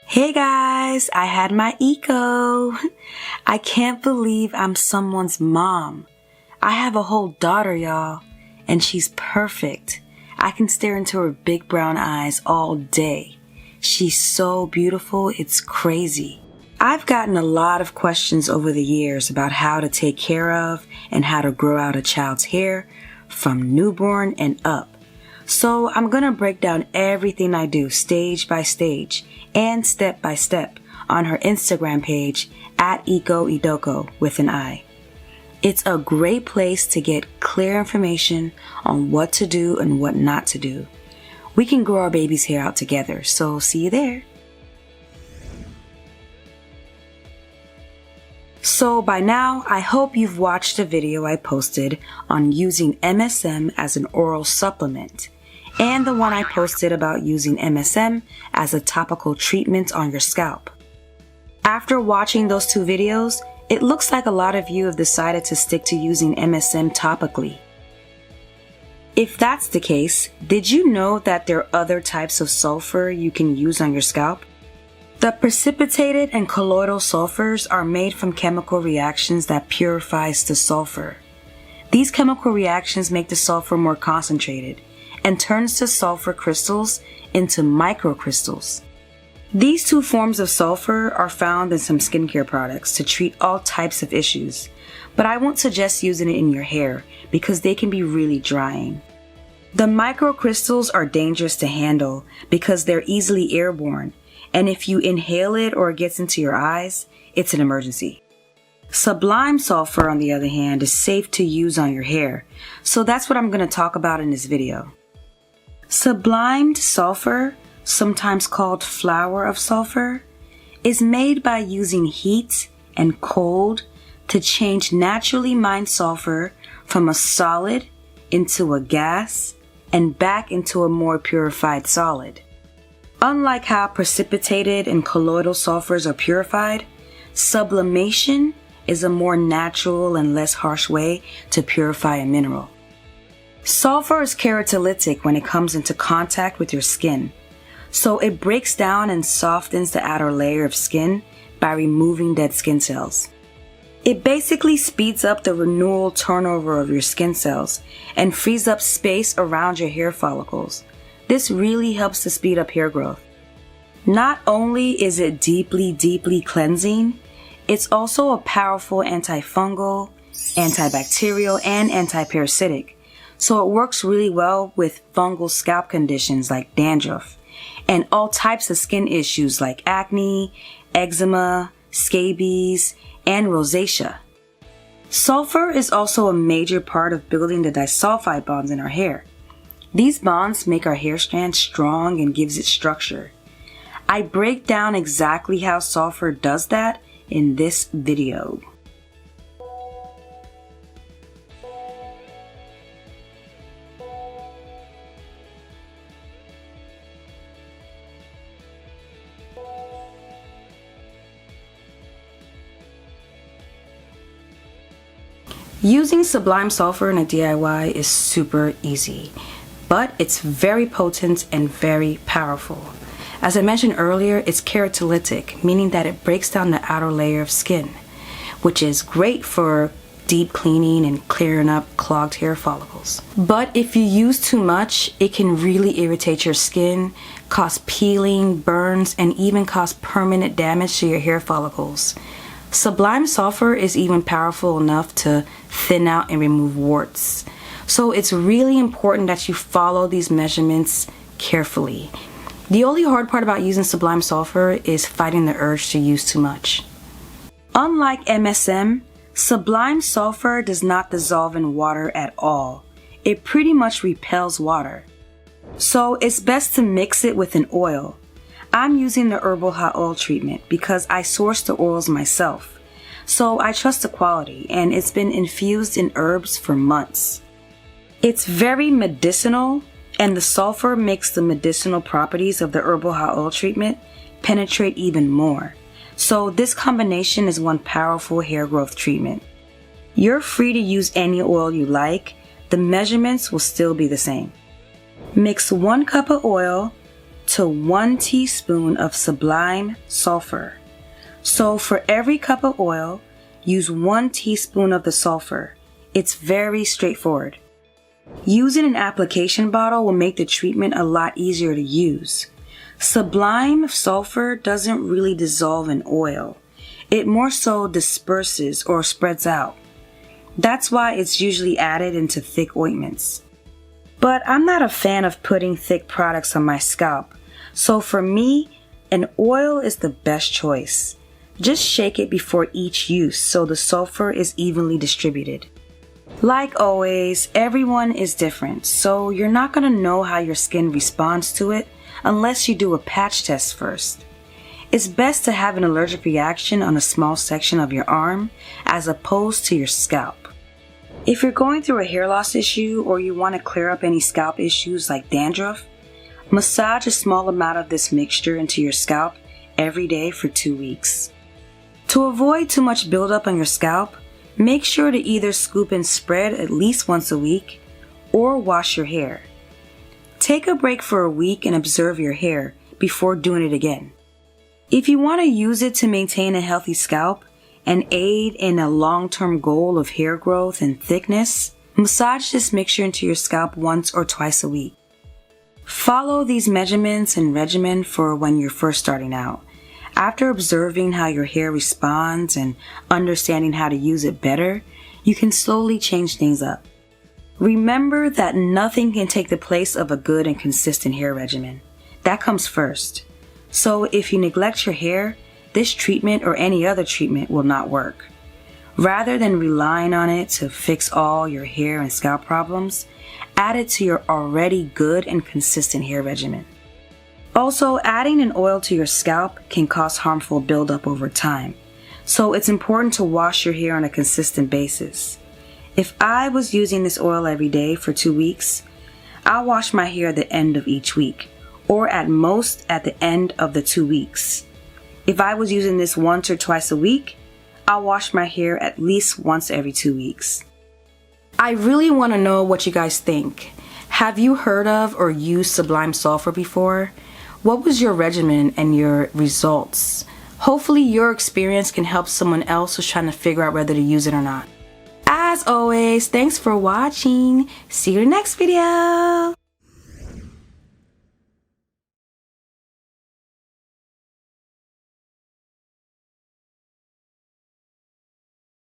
Hey guys, I had my eco. I can't believe I'm someone's mom. I have a whole daughter, y'all, and she's perfect. I can stare into her big brown eyes all day. She's so beautiful, it's crazy. I've gotten a lot of questions over the years about how to take care of and how to grow out a child's hair from newborn and up. So I'm gonna break down everything I do stage by stage and step by step on her Instagram page at EcoEdoko with an I. It's a great place to get clear information on what to do and what not to do. We can grow our baby's hair out together, so see you there. So by now, I hope you've watched a video I posted on using MSM as an oral supplement, and the one I posted about using MSM as a topical treatment on your scalp. After watching those two videos, it looks like a lot of you have decided to stick to using MSM topically. If that's the case, did you know that there are other types of sulfur you can use on your scalp? The precipitated and colloidal sulfurs are made from chemical reactions that purifies the sulfur. These chemical reactions make the sulfur more concentrated and turns the sulfur crystals into microcrystals. These two forms of sulfur are found in some skincare products to treat all types of issues, but I won't suggest using it in your hair because they can be really drying. The microcrystals are dangerous to handle because they're easily airborne, and if you inhale it or it gets into your eyes, it's an emergency. Sublime sulfur, on the other hand, is safe to use on your hair, so that's what I'm going to talk about in this video. Sublimed sulfur, sometimes called flower of sulfur, is made by using heat and cold to change naturally mined sulfur from a solid into a gas and back into a more purified solid. Unlike how precipitated and colloidal sulfurs are purified, sublimation is a more natural and less harsh way to purify a mineral. Sulfur is keratolytic when it comes into contact with your skin, so it breaks down and softens the outer layer of skin by removing dead skin cells. It basically speeds up the renewal turnover of your skin cells and frees up space around your hair follicles. This really helps to speed up hair growth. Not only is it deeply cleansing, it's also a powerful antifungal, antibacterial, and antiparasitic. So it works really well with fungal scalp conditions like dandruff and all types of skin issues like acne, eczema, scabies, and rosacea. Sulfur is also a major part of building the disulfide bonds in our hair. These bonds make our hair strand strong and gives it structure. I break down exactly how sulfur does that in this video. Using Sublime Sulfur in a DIY is super easy, but it's very potent and very powerful. As I mentioned earlier, it's keratolytic, meaning that it breaks down the outer layer of skin, which is great for deep cleaning and clearing up clogged hair follicles. But if you use too much, it can really irritate your skin, cause peeling, burns, and even cause permanent damage to your hair follicles. Sublime Sulfur is even powerful enough to thin out and remove warts. So it's really important that you follow these measurements carefully. The only hard part about using Sublime Sulfur is fighting the urge to use too much. Unlike MSM, Sublime Sulfur does not dissolve in water at all. It pretty much repels water. So it's best to mix it with an oil. I'm using the herbal hot oil treatment because I source the oils myself. So I trust the quality, and it's been infused in herbs for months. It's very medicinal, and the sulfur makes the medicinal properties of the herbal hot oil treatment penetrate even more. So this combination is one powerful hair growth treatment. You're free to use any oil you like. The measurements will still be the same. Mix 1 cup of oil, to 1 teaspoon of Sublime Sulfur. So for every cup of oil, use 1 teaspoon of the sulfur. It's very straightforward. Using an application bottle will make the treatment a lot easier to use. Sublime Sulfur doesn't really dissolve in oil. It more so disperses or spreads out. That's why it's usually added into thick ointments. But I'm not a fan of putting thick products on my scalp, so for me, an oil is the best choice. Just shake it before each use so the sulfur is evenly distributed. Like always, everyone is different, so you're not going to know how your skin responds to it unless you do a patch test first. It's best to have an allergic reaction on a small section of your arm as opposed to your scalp. If you're going through a hair loss issue or you want to clear up any scalp issues like dandruff, massage a small amount of this mixture into your scalp every day for 2 weeks. To avoid too much buildup on your scalp, make sure to either scoop and spread at least once a week or wash your hair. Take a break for a week and observe your hair before doing it again. If you want to use it to maintain a healthy scalp and aid in a long-term goal of hair growth and thickness, massage this mixture into your scalp once or twice a week. Follow these measurements and regimen for when you're first starting out. After observing how your hair responds and understanding how to use it better, you can slowly change things up. Remember that nothing can take the place of a good and consistent hair regimen. That comes first. So if you neglect your hair, this treatment or any other treatment will not work. Rather than relying on it to fix all your hair and scalp problems, add it to your already good and consistent hair regimen. Also, adding an oil to your scalp can cause harmful buildup over time, so it's important to wash your hair on a consistent basis. If I was using this oil every day for 2 weeks, I'll wash my hair at the end of each week, or at most at the end of the 2 weeks. If I was using this once or twice a week, I'll wash my hair at least once every 2 weeks. I really want to know what you guys think. Have you heard of or used Sublime Sulfur before? What was your regimen and your results? Hopefully your experience can help someone else who's trying to figure out whether to use it or not. As always, thanks for watching. See you in the next video.